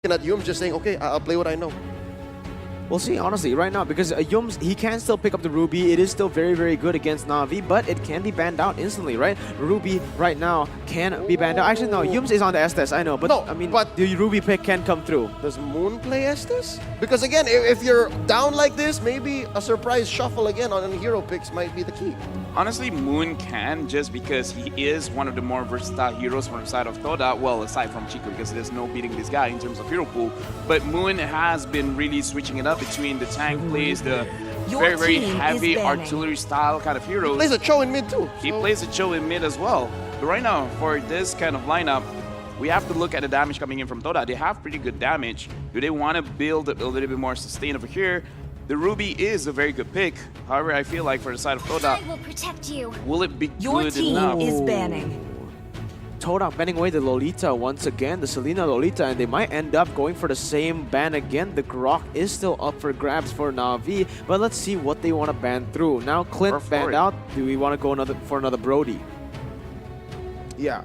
at Yums just saying, okay, I'll play what I know. We'll see, honestly, right now, because Yums, he can still pick up the Ruby. It is still very, very good against Navi, but it can be banned out instantly, right? Ruby right now can be banned out. Actually, no, Yums is on the Estes, I know, but No, I mean, but the Ruby pick can come through. Does Moon play Estes? Because again, if you're down like this, maybe a surprise shuffle again on hero picks might be the key. Honestly, Moon can, just because he is one of the more versatile heroes from the side of TODAK. Well, aside from Chico, because there's no beating this guy in terms of hero pool. But Moon has been really switching it up between the tank plays, the very, very heavy artillery style kind of heroes. Plays a Cho in mid too. He plays a Cho in mid as well. But right now, for this kind of lineup, we have to look at the damage coming in from TODAK. They have pretty good damage. Do they want to build a little bit more sustain over here? The Ruby is a very good pick. However, I feel like for the side of TODAK, will protect you. will it be Your good team enough? is banning. TODAK banning away the Lolita once again, the Selena Lolita, and they might end up going for the same ban again. The Grok is still up for grabs for Navi, but let's see what they want to ban through. Now Clint banned out. Do we want to go for another Brody? Yeah.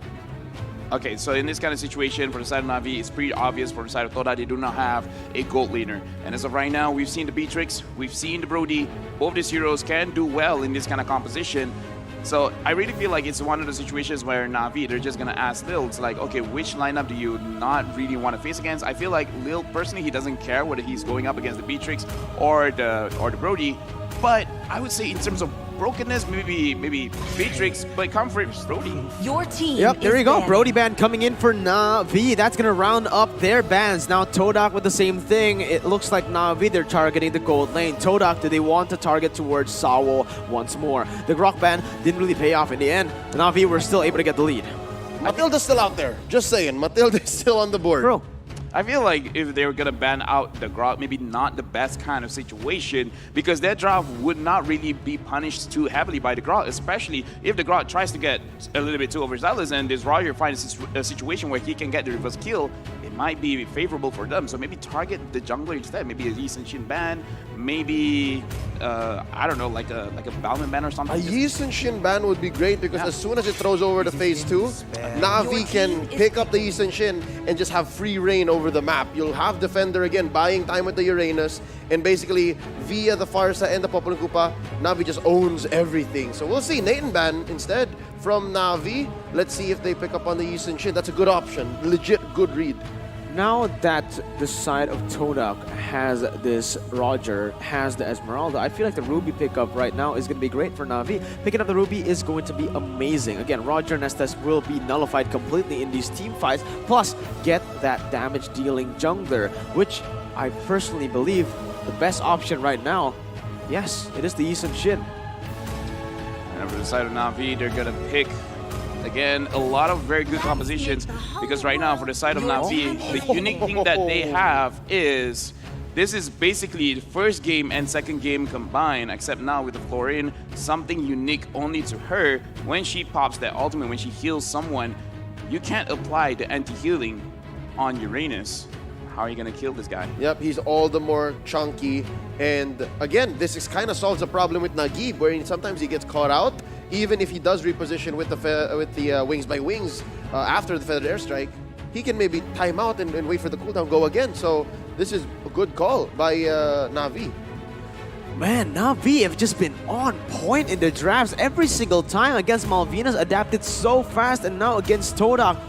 Okay, so in this kind of situation, for the side of Navi, it's pretty obvious for the side of TODAK, they do not have a gold laner. And as of right now, we've seen the Beatrix, we've seen the Brody. Both these heroes can do well in this kind of composition. So I really feel like it's one of the situations where Navi, they're just going to ask Lil, it's like, okay, which lineup do you not really want to face against? I feel like Lil, personally, he doesn't care whether he's going up against the Beatrix or the Brody. But I would say in terms of brokenness, maybe Beatrix, but comfort, Brody. Your team Yep, there is you go. banning. Brody ban coming in for Navi. That's going to round up their bans. Now TODAK with the same thing. It looks like Navi, they're targeting the gold lane. TODAK, do they want to target towards Sawo once more? The Grok ban didn't really pay off in the end. Navi were still able to get the lead. Matilda's still out there. Just saying, Matilda's still on the board. Bro, I feel like if they were going to ban out the Grot, maybe not the best kind of situation, because their draft would not really be punished too heavily by the Grot, especially if the Grot tries to get a little bit too overzealous and this Roger finds a situation where he can get the reverse kill. It might be favorable for them. So maybe target the jungler instead. Maybe a Yi Shin ban, maybe I don't know, like a Balman ban or something. A Yi Shin ban would be great because as soon as it throws over to phase 2, Navi can pick up the Yi Shin and just have free reign over the map. You'll have Defender again buying time with the Uranus, and basically via the Farsa and the Popolong Kupa, Navi just owns everything. So we'll see Nathan ban instead from Navi. Let's see if they pick up on the Yi Shin. That's a good option. Legit good read. now that the side of TODAK has this Roger, has the Esmeralda, I feel like the Ruby pickup right now is going to be great for Navi. Picking up the Ruby is going to be amazing. Again, Roger and Estes will be nullified completely in these team fights, plus get that damage-dealing jungler, which I personally believe the best option right now, yes, it is the Yi Shin. And for the side of Navi, they're going to pick, again, a lot of very good compositions, because right now for the side of Navi, the unique thing that they have is this is basically the first game and second game combined, except now with the Florin, something unique only to her. When she pops that ultimate, when she heals someone, you can't apply the anti-healing on Uranus. How are you going to kill this guy? Yep, he's all the more chunky. And again, this is kind of solves a problem with Nagib, where sometimes he gets caught out. Even if he does reposition with the Wings by Wings after the Feathered Airstrike, he can maybe time out and wait for the cooldown, go again. So this is a good call by Navi. Man, Navi have just been on point in the drafts every single time. Against Malvinas, adapted so fast, and now against TODAK,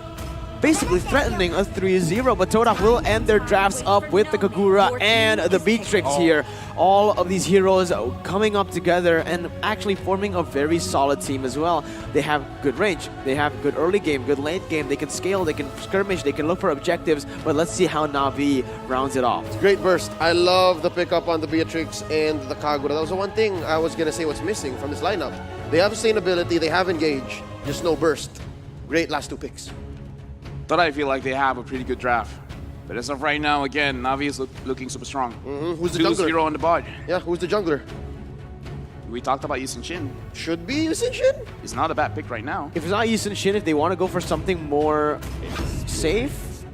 basically threatening a 3-0, but TODAK will end their drafts up with the Kagura and the Beatrix here. All of these heroes coming up together and actually forming a very solid team as well. They have good range, they have good early game, good late game, they can scale, they can skirmish, they can look for objectives, but let's see how Navi rounds it off. Great burst. I love the pickup on the Beatrix and the Kagura. That was the one thing I was going to say what's missing from this lineup. They have sustainability, they have engage, just no burst. Great last two picks. But I feel like they have a pretty good draft. But as of right now, again, Navi is looking super strong. Who's the jungler? 2-0 on the board. Yeah, who's the jungler? We talked about Yi Shin. Should be Yi Shin. It's not a bad pick right now. If it's not Yi Shin, if they want to go for something more safe,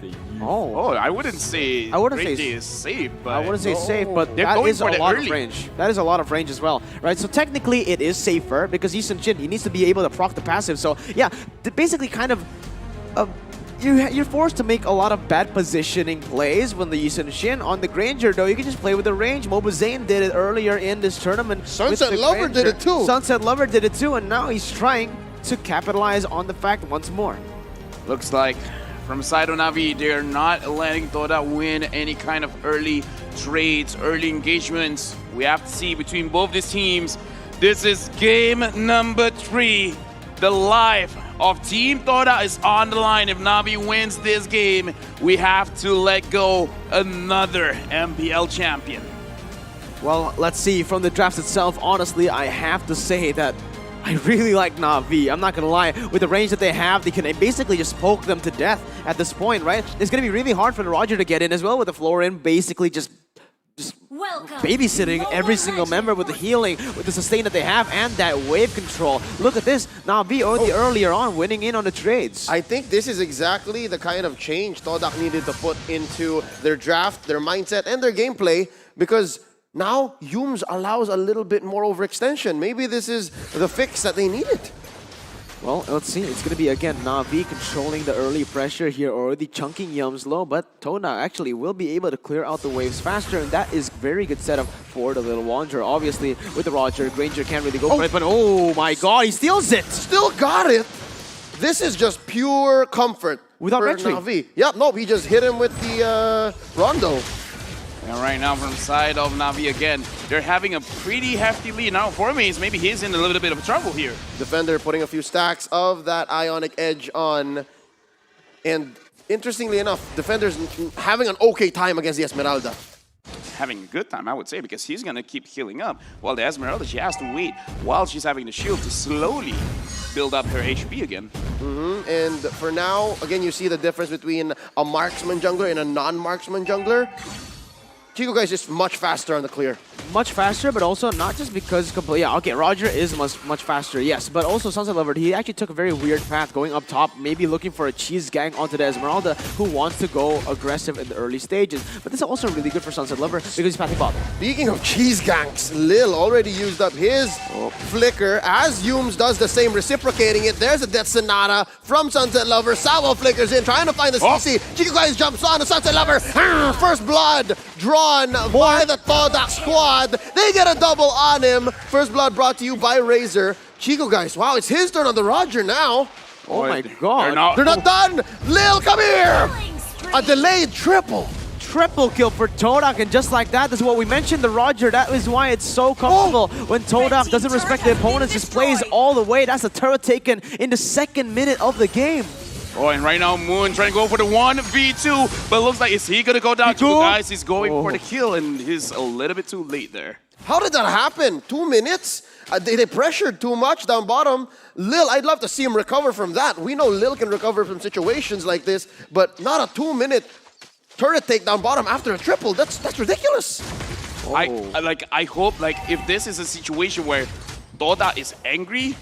Oh, I wouldn't say Great Day is safe, but I wouldn't say safe, but they're that going is a for the lot early. of range. That is a lot of range as well, right? So technically it is safer because Yi Shin, he needs to be able to proc the passive. So yeah, basically kind of you're forced to make a lot of bad positioning plays when the Yi Sun-shin. On the Granger, though, you can just play with the range. Mobuzane did it earlier in this tournament. Sunset Lover did it too. Sunset Lover did it too, and now he's trying to capitalize on the fact once more. Looks like from side of NAVI, they're not letting TODAK win any kind of early trades, early engagements. We have to see between both these teams. This is game number 3. The life of Team TODAK is on the line. If NAVI wins this game, we have to let go another MPL champion. Well, let's see. From the draft itself, honestly, I have to say that I really like NAVI. I'm not gonna lie. With the range that they have, they can basically just poke them to death at this point, right? It's gonna be really hard for the Roger to get in as well with the Florin basically just babysitting every single member with the healing, with the sustain that they have, and that wave control. Look at this. NAVI earlier on winning in on the trades. I think this is exactly the kind of change TODAK needed to put into their draft, their mindset, and their gameplay, because now Yums allows a little bit more overextension. Maybe this is the fix that they needed. Well, let's see. It's going to be, again, NAVI controlling the early pressure here, already chunking Yums low, but TODAK actually will be able to clear out the waves faster, and that is very good setup for the Little Wanderer. Obviously, with the Roger, Granger can't really go for it, but oh my god, he steals it! Still got it! This is just pure comfort without for retreat. NAVI. Yeah, no, he just hit him with the Rondo. And right now from side of NAVI again, they're having a pretty hefty lead. Now Formaze, maybe he's in a little bit of trouble here. Defender putting a few stacks of that Ionic Edge on. And interestingly enough, Defender's having an okay time against the Esmeralda. Having a good time, I would say, because he's going to keep healing up. While the Esmeralda, she has to wait while she's having the shield to slowly build up her HP again. And for now, again, you see the difference between a marksman jungler and a non-marksman jungler. Chico guys just much faster on the clear. Much faster, but also not just because... Yeah, okay, Roger is much faster, yes. But also Sunset Lover, he actually took a very weird path going up top, maybe looking for a cheese gang onto the Esmeralda, who wants to go aggressive in the early stages. But this is also really good for Sunset Lover because he's passing bottom. Speaking of cheese gangs, Lil already used up his flicker as Yums does the same, reciprocating it. There's a Death Sonata from Sunset Lover. Salvo flickers in, trying to find the CC. Chico guys jumps on the Sunset Lover. First blood drawn by the TODAK squad. They get a double on him. First blood brought to you by Razor. Chico guys, wow, it's his turn on the Roger now. Oh my god. They're not done. Lil, come here. A delayed triple. Triple kill for TODAK, and just like that, this is what we mentioned, the Roger. That is why it's so comfortable when TODAK doesn't respect the opponents, just plays all the way. That's a turret taken in the 2nd minute of the game. Oh, and right now Moon trying to go for the 1v2, but looks like, is he gonna go down? Two guys, he's going for the kill, and he's a little bit too late there. How did that happen? 2 minutes? They pressured too much down bottom. Lil, I'd love to see him recover from that. We know Lil can recover from situations like this, but not a 2-minute turret take down bottom after a triple. That's ridiculous. I hope, like, if this is a situation where TODAK is angry,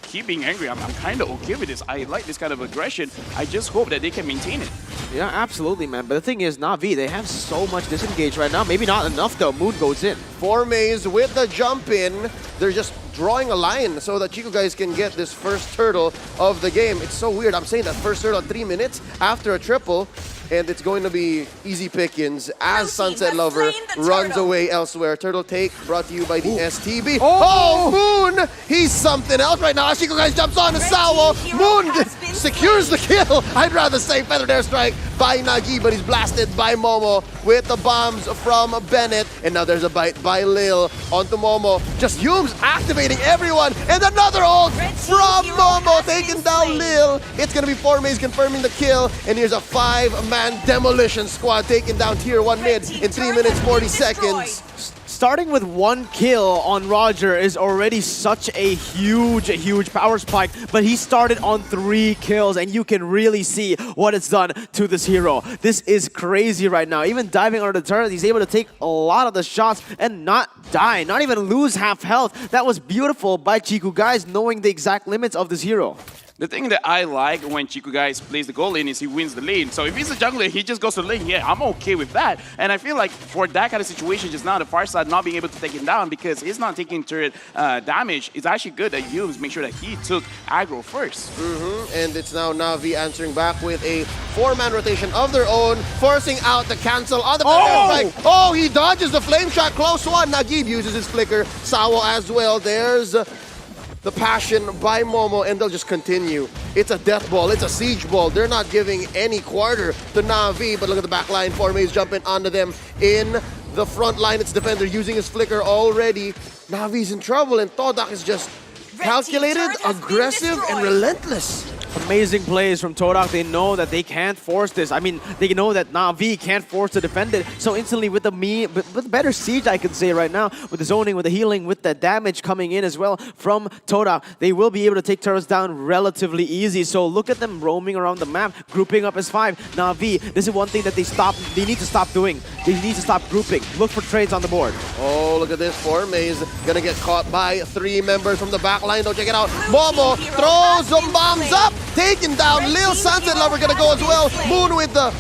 keep being angry. I'm kind of okay with this. I like this kind of aggression. I just hope that they can maintain it. Yeah, absolutely, man. But the thing is, NAVI, they have so much disengage right now. Maybe not enough, though. Moon goes in. Formaze with the jump in. They're just drawing a line so that Chico guys can get this first turtle of the game. It's so weird. I'm saying that first turtle 3 minutes after a triple. And it's going to be easy pickings as Sunset Lover runs away elsewhere. Turtle take brought to you by the STB. Oh, Moon! He's something else right now. Chico guys jumps on to Salvo. Moon secures the kill. I'd rather say Feathered Airstrike by Nagi, but he's blasted by Momo with the bombs from Bennett. And now there's a bite by Lil onto Momo. Just Yums activating everyone. And another ult from Momo taking down Lil. It's going to be Formaze confirming the kill. And here's a 5-man demolition squad taking down tier 1 mid in 3 minutes 40 seconds. Starting with 1 kill on Roger is already such a huge power spike, but he started on 3 kills, and you can really see what it's done to this hero. This is crazy right now. Even diving under the turret, he's able to take a lot of the shots and not die, not even lose half health. That was beautiful by Chiku guys, knowing the exact limits of this hero. The thing that I like when Chico guys plays the goal lane is he wins the lane. So if he's a jungler, he just goes to the lane. Yeah, I'm okay with that. And I feel like for that kind of situation, just now the far side not being able to take him down because he's not taking turret damage, it's actually good that you make sure that he took aggro first. And it's now Navi answering back with a 4-man rotation of their own, forcing out the cancel on the strike. Oh, he dodges the flame shot, close one. Nagib uses his flicker. Sawo as well. There's the passion by Momo, and they'll just continue. It's a death ball, it's a siege ball. They're not giving any quarter to Navi, but look at the back line. Formays jumping onto them in the front line. It's Defender using his flicker already. Navi's in trouble, and TODAK is just calculated, aggressive, and relentless. Amazing plays from TODAK. They know that they can't force this. I mean, they know that Navi can't force to defend it. So instantly with the better siege, I could say right now, with the zoning, with the healing, with the damage coming in as well from TODAK, they will be able to take turrets down relatively easy. So look at them roaming around the map, grouping up as 5. Navi, this is one thing that they need to stop doing. They need to stop grouping. Look for trades on the board. Oh, look at this. Formays gonna get caught by 3 members from the back line. Though, check it out. Momo throws some bombs up. Taken down. Lil Sunset Lover gonna go as well. Moon with the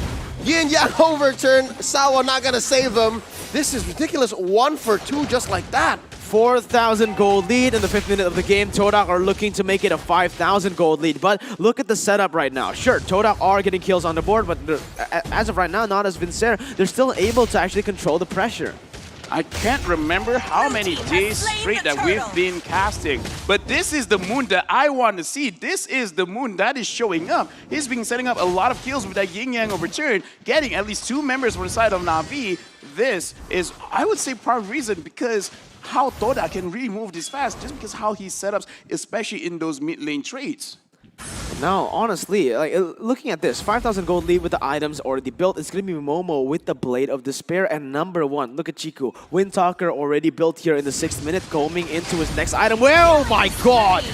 yin yang overturn. Sawa not gonna save them. This is ridiculous. 1 for 2 just like that. 4,000 gold lead in the 5th minute of the game. TODAK are looking to make it a 5,000 gold lead. But look at the setup right now. Sure, TODAK are getting kills on the board, but as of right now, not as Vincere, they're still able to actually control the pressure. I can't remember how many days straight that we've been casting, but this is the Moon that I want to see. This is the Moon that is showing up. He's been setting up a lot of kills with that Yin Yang overturn, getting at least 2 members from the side of Navi. This is, I would say, part of the reason because how TODAK can really move this fast, just because how he set up, especially in those mid lane trades. Now, honestly, like looking at this, 5,000 gold lead with the items already built. It's going to be Momo with the Blade of Despair and number 1. Look at Chiku. Windtalker already built here in the 6th minute, coming into his next item. Oh my god!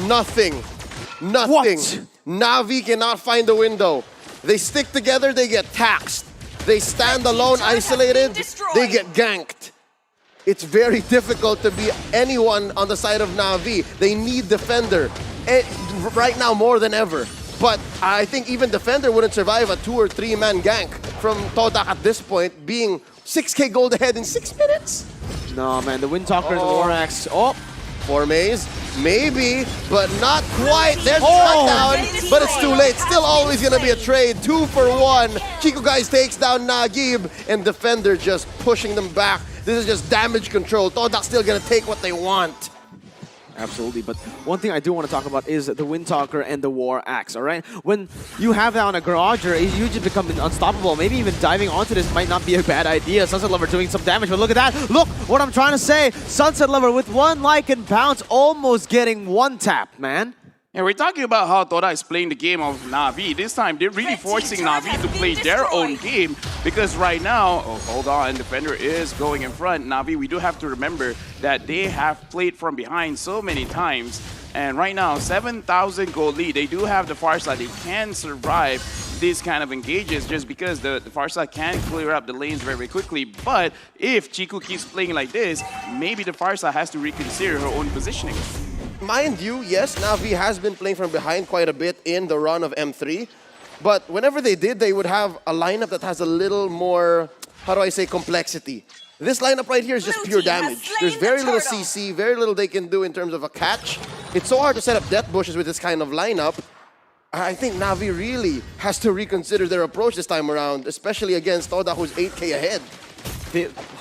Nothing. What? Navi cannot find the window. They stick together, they get taxed. They stand alone, isolated, they get ganked. It's very difficult to be anyone on the side of Navi. They need Defender. Right now more than ever. But I think even Defender wouldn't survive a 2 or 3-man gank from TODAK at this point, being 6k gold ahead in 6 minutes. No, man, the Windtalker and the War Axe. Oh! Formays, maybe, but not quite. There's the shutdown, but it's too late. Still always gonna be a trade. 2 for 1. Chico guys takes down Nagib, and Defender just pushing them back. This is just damage control. TODAK's still gonna take what they want. Absolutely, but one thing I do want to talk about is the Windtalker and the War Axe, alright? When you have that on a Garager, you just become unstoppable. Maybe even diving onto this might not be a bad idea. Sunset Lover doing some damage, but look at that! Look what I'm trying to say! Sunset Lover with 1 like and bounce, almost getting 1 tap, man. And we're talking about how TODAK is playing the game of Navi. This time, they're really forcing Navi to play their own game because right now, oh, hold on, Defender is going in front. Navi, we do have to remember that they have played from behind so many times. And right now, 7,000 gold lead. They do have the far side. They can survive these kind of engages just because the far side can clear up the lanes very, very quickly. But if Chiku keeps playing like this, maybe the far side has to reconsider her own positioning. Mind you, yes, Navi has been playing from behind quite a bit in the run of M3. But whenever they did, they would have a lineup that has a little more, how do I say, complexity. This lineup right here is just pure damage. There's very little CC, very little they can do in terms of a catch. It's so hard to set up death bushes with this kind of lineup. I think Navi really has to reconsider their approach this time around, especially against TODAK, who's 8k ahead.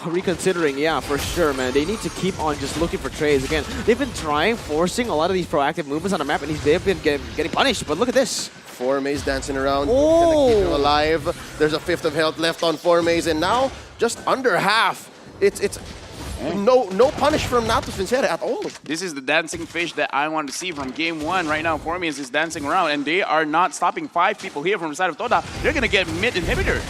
Reconsidering, yeah, for sure, man. They need to keep on just looking for trades. Again, they've been forcing a lot of these proactive movements on the map, and they've been getting punished. But look at this. Formays dancing around, oh, gonna keep him alive. There's a 5th of health left on Formays, and now just under half. It's no punish from Natus Vincere at all. This is the dancing fish that I want to see from game 1. Right now, Formays is dancing around, and they are not stopping 5 people here from the side of TODAK. They're gonna get mid inhibitor.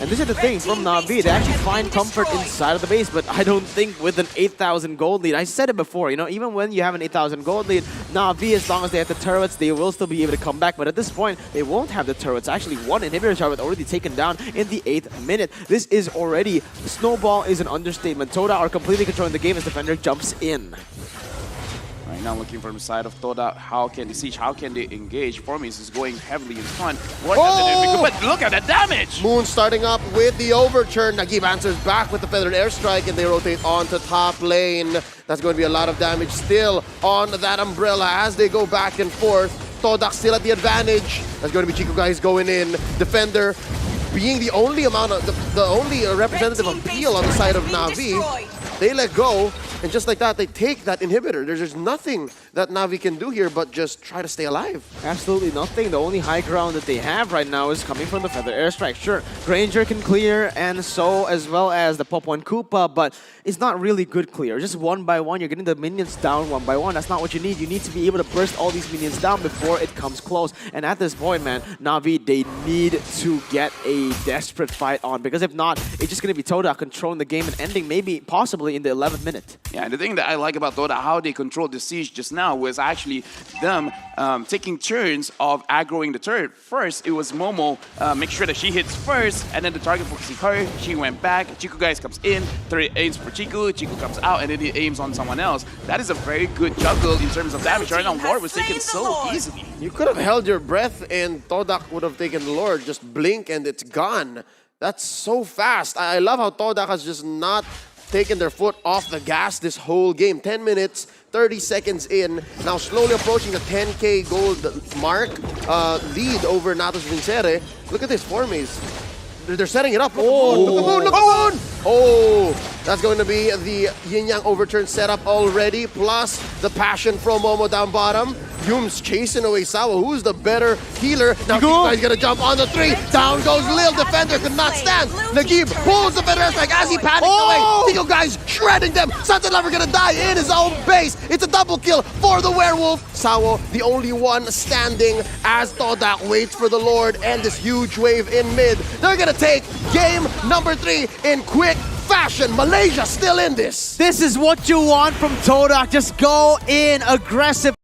And this is the thing from Navi, they actually find comfort inside of the base, but I don't think with an 8,000 gold lead. I said it before, you know, even when you have an 8,000 gold lead, Navi, as long as they have the turrets, they will still be able to come back. But at this point, they won't have the turrets. Actually, 1 inhibitor turret already taken down in the 8th minute. This is already, snowball is an understatement. TODAK are completely controlling the game as Defender jumps in. Right Right now, looking from the side of Toda, how can they siege? How can they engage? Formis is going heavily in front. But look at the damage! Moon starting up with the overturn. Nagib answers back with the feathered airstrike, and they rotate onto top lane. That's going to be a lot of damage still on that umbrella as they go back and forth. TODAK still at the advantage. That's going to be Chico guys going in. Defender being the only representative of Peel on the side of Navi. They let go, and just like that, they take that inhibitor. There's nothing that Navi can do here but just try to stay alive. Absolutely nothing. The only high ground that they have right now is coming from the feather airstrike. Sure, Granger can clear, and so as well as the Popo and Koopa, but it's not really good clear. Just one by one, you're getting the minions down one by one. That's not what you need. You need to be able to burst all these minions down before it comes close. And at this point, man, Navi, they need to get a desperate fight on, because if not, it's just going to be Toda controlling the game and ending maybe, possibly in the 11th minute. Yeah, and the thing that I like about Toda, how they controlled the siege just now, was actually them taking turns of aggroing the turret. First, it was Momo, make sure that she hits first, and then the target focusing her, she went back, Chico guys comes in, turret aims for Chico comes out, and then he aims on someone else. That is a very good juggle in terms of damage. Right now, Lord was taken so easily. You could have held your breath, and TODAK would have taken Lord. Just blink, and it's gone. That's so fast. I love how TODAK has just not taken their foot off the gas this whole game. 10 minutes, 30 seconds in. Now slowly approaching the 10K gold mark. Lead over Natos Vincere. Look at this, Formis. They're setting it up. Look at Moon, look at Moon! Oh, that's going to be the Yin Yang overturn setup already, plus the passion from Momo down bottom. Yoom's chasing away Sawa. Who's the better healer? Now Chico is gonna jump on the 3. Down goes Lil. Defender could not stand. Nagib pulls the feather airstrike as he panics away. Chico guys shredding them. Sunset Lover gonna die in his own base. It's a double kill for the werewolf. Sawa, the only one standing as TODAK waits for the Lord and this huge wave in mid. They're gonna take game number 3 in quick fashion. Malaysia still in this. This is what you want from TODAK. Just go in aggressive.